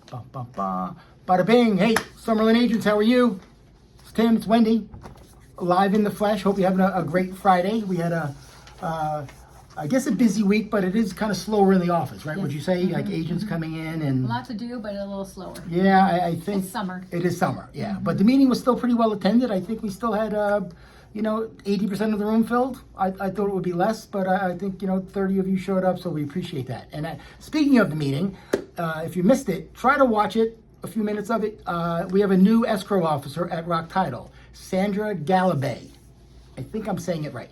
Ba, ba, ba. Bada bing. Hey, Summerlin Agents, how are you? It's Tim, it's Wendy. Live in the flesh. Hope you're having a great Friday. We had I guess a busy week, but it is kind of slower in the office, right? Would you say? Like agents coming in and... A lot to do, but a little slower. Yeah, I think... It's summer. It is summer, yeah. But the meeting was still pretty well attended. I think we still had, 80% of the room filled. I thought it would be less, but I think, 30 of you showed up, so we appreciate that. And speaking of the meeting, if you missed it, try to watch it, a few minutes of it. We have a new escrow officer at Rock Title, Sandra Galabay. I think I'm saying it right.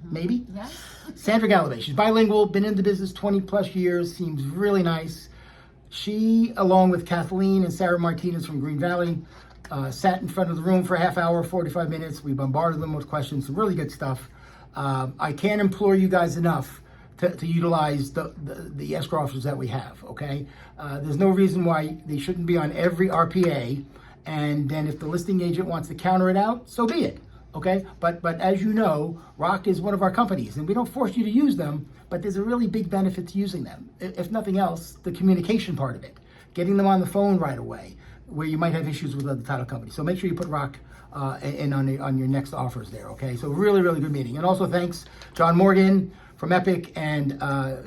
Maybe? Yeah. Sandra Galabay. She's bilingual, been in the business 20 plus years, seems really nice. She, along with Kathleen and Sarah Martinez from Green Valley, sat in front of the room for a half hour, 45 minutes. We bombarded them with questions, some really good stuff. I can't implore you guys enough to utilize the escrow officers that we have, okay? There's no reason why they shouldn't be on every RPA, and then if the listing agent wants to counter it out, so be it. Okay, but as you know, Rock is one of our companies, and we don't force you to use them, but there's a really big benefit to using them. If nothing else, the communication part of it, getting them on the phone right away, where you might have issues with other title companies. So make sure you put Rock in on your next offers there. Okay, so really, really good meeting. And also thanks John Morgan from Epic and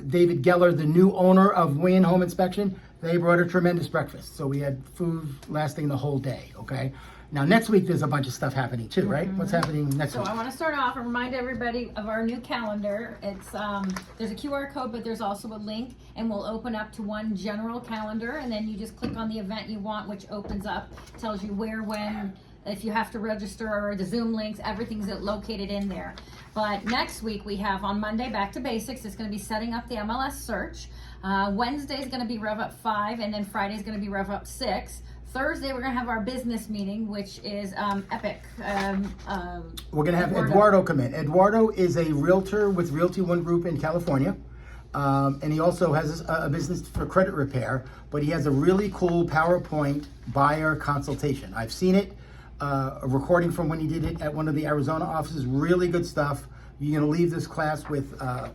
David Geller, the new owner of Win Home Inspection. They brought a tremendous breakfast, so we had food lasting the whole day. Okay. Now, next week, there's a bunch of stuff happening too, right? What's happening next week? So I want to start off and remind everybody of our new calendar. It's there's a QR code, but there's also a link, and we'll open up to one general calendar, and then you just click on the event you want, which opens up, tells you where, when, if you have to register, or the Zoom links, everything's located in there. But next week, we have on Monday, Back to Basics. It's going to be setting up the MLS search. Wednesday is going to be Rev Up 5, and then Friday is going to be Rev Up 6. Thursday, we're going to have our business meeting, which is Epic. We're going to have Eduardo come in. Eduardo is a realtor with Realty One Group in California. And he also has a business for credit repair, but he has a really cool PowerPoint buyer consultation. I've seen it, a recording from when he did it at one of the Arizona offices. Really good stuff. You're going to leave this class with a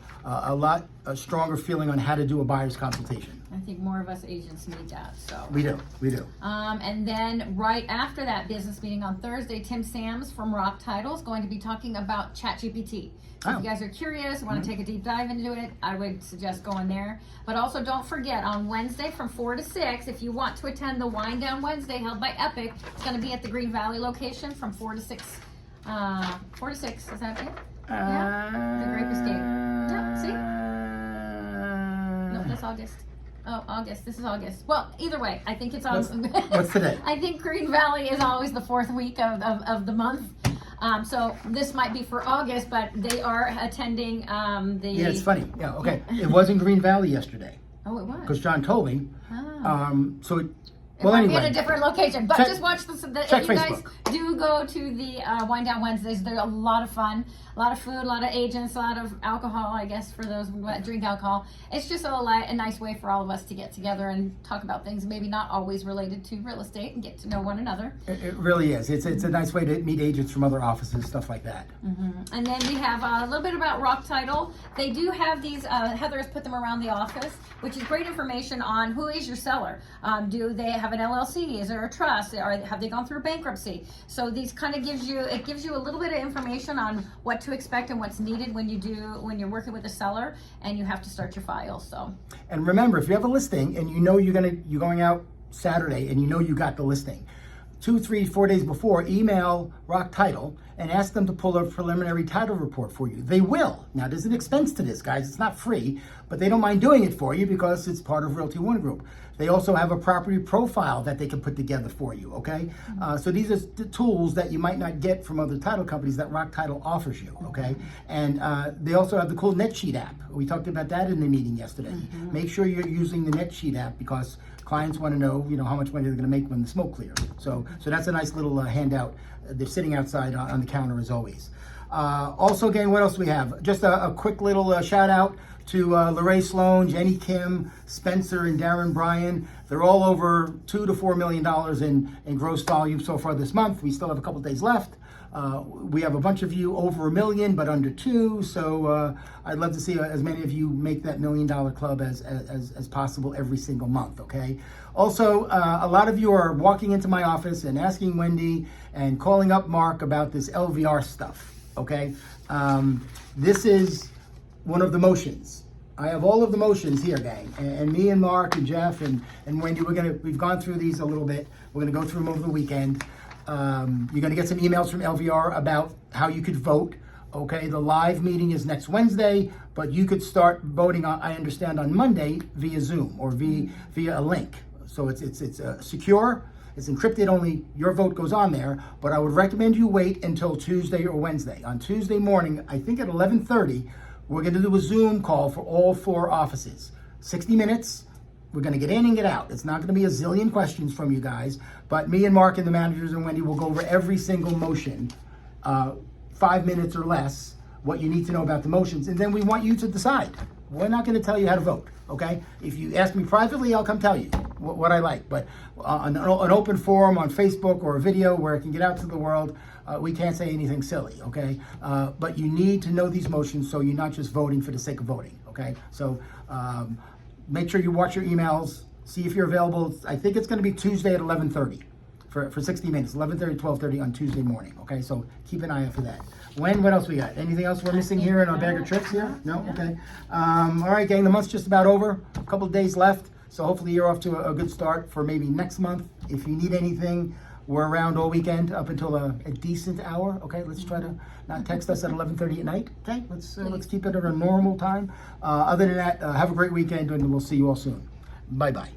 stronger feeling on how to do a buyer's consultation. I think more of us agents need that. So we do. And then right after that business meeting on Thursday, Tim Sams from Rock Title is going to be talking about ChatGPT. So if you guys are curious, want to take a deep dive into it, I would suggest going there. But also don't forget, on Wednesday from 4 to 6, if you want to attend the Wind Down Wednesday held by Epic, it's going to be at the Green Valley location from 4 to 6. 4 to 6, is that it? Yeah, the Grape Escape. Yeah, see? No, that's August. Oh, August. This is August. Well, either way, I think it's August. What's today? I think Green Valley is always the fourth week of the month. So this might be for August, but they are attending the... Yeah, it's funny. Yeah, okay. It was in Green Valley yesterday. Oh, it was? Because John told me. So It might be in a different location, but just watch this. Check if you guys Facebook. do go to the Wind Down Wednesdays, they're a lot of fun, a lot of food, a lot of agents, a lot of alcohol, I guess, for those who drink alcohol. It's just a nice way for all of us to get together and talk about things maybe not always related to real estate and get to know one another. It really is. It's a nice way to meet agents from other offices, stuff like that. And then we have a little bit about Rock Title. They do have these, Heather has put them around the office, which is great information on who is your seller. Do they have an LLC? Is there a trust? Or have they gone through bankruptcy? So these kind of gives you a little bit of information on what to expect and what's needed when you're working with a seller and you have to start your file. So. And remember, if you have a listing and you know you're going out Saturday and you know you got the listing, 2, 3, 4 days before, email Rock Title and ask them to pull a preliminary title report for you. They will. Now, there's an expense to this, guys. It's not free, but they don't mind doing it for you because it's part of Realty One Group. They also have a property profile that they can put together for you, okay? So these are the tools that you might not get from other title companies that Rock Title offers you, okay? And they also have the cool NetSheet app. We talked about that in the meeting yesterday. Make sure you're using the NetSheet app because clients want to know, how much money they're going to make when the smoke clears. So that's a nice little handout. They're sitting outside on the counter as always. Also, again, what else do we have? Just a quick little shout out to Lorraine Sloan, Jenny Kim, Spencer, and Darren Bryan. They're all over $2 to $4 million in gross volume so far this month. We still have a couple days left. We have a bunch of you over 1 million, but under 2. So I'd love to see as many of you make that $1 million club as possible every single month, okay? Also, a lot of you are walking into my office and asking Wendy and calling up Mark about this LVR stuff, okay? This is one of the motions. I have all of the motions here, gang, and me and Mark and Jeff and Wendy, we've gone through these a little bit. We're gonna go through them over the weekend. You're gonna get some emails from LVR about how you could vote. Okay, the live meeting is next Wednesday, but you could start voting on, I understand, on Monday via Zoom or via a link. So it's secure, it's encrypted, only your vote goes on there, but I would recommend you wait until Tuesday or Wednesday. On Tuesday morning, I think at 11:30, we're gonna do a Zoom call for all 4 offices. 60 minutes. We're going to get in and get out. It's not going to be a zillion questions from you guys, but me and Mark and the managers and Wendy will go over every single motion, 5 minutes or less, what you need to know about the motions, and then we want you to decide. We're not going to tell you how to vote, okay? If you ask me privately, I'll come tell you what I like, but an open forum on Facebook or a video where it can get out to the world, we can't say anything silly, okay? But you need to know these motions so you're not just voting for the sake of voting, okay? So, make sure you watch your emails, see if you're available. I think it's going to be Tuesday at 11:30 for 60 minutes, 11:30, 12:30 on Tuesday morning, okay? So keep an eye out for that. What else we got? Anything else we're missing here in our bag of tricks here? No? Okay. All right, gang, the month's just about over. A couple of days left, so hopefully you're off to a good start for maybe next month. If you need anything, we're around all weekend up until a decent hour, okay? Let's try to not text us at 11:30 at night, okay? Let's keep it at a normal time. Other than that, have a great weekend, and we'll see you all soon. Bye-bye.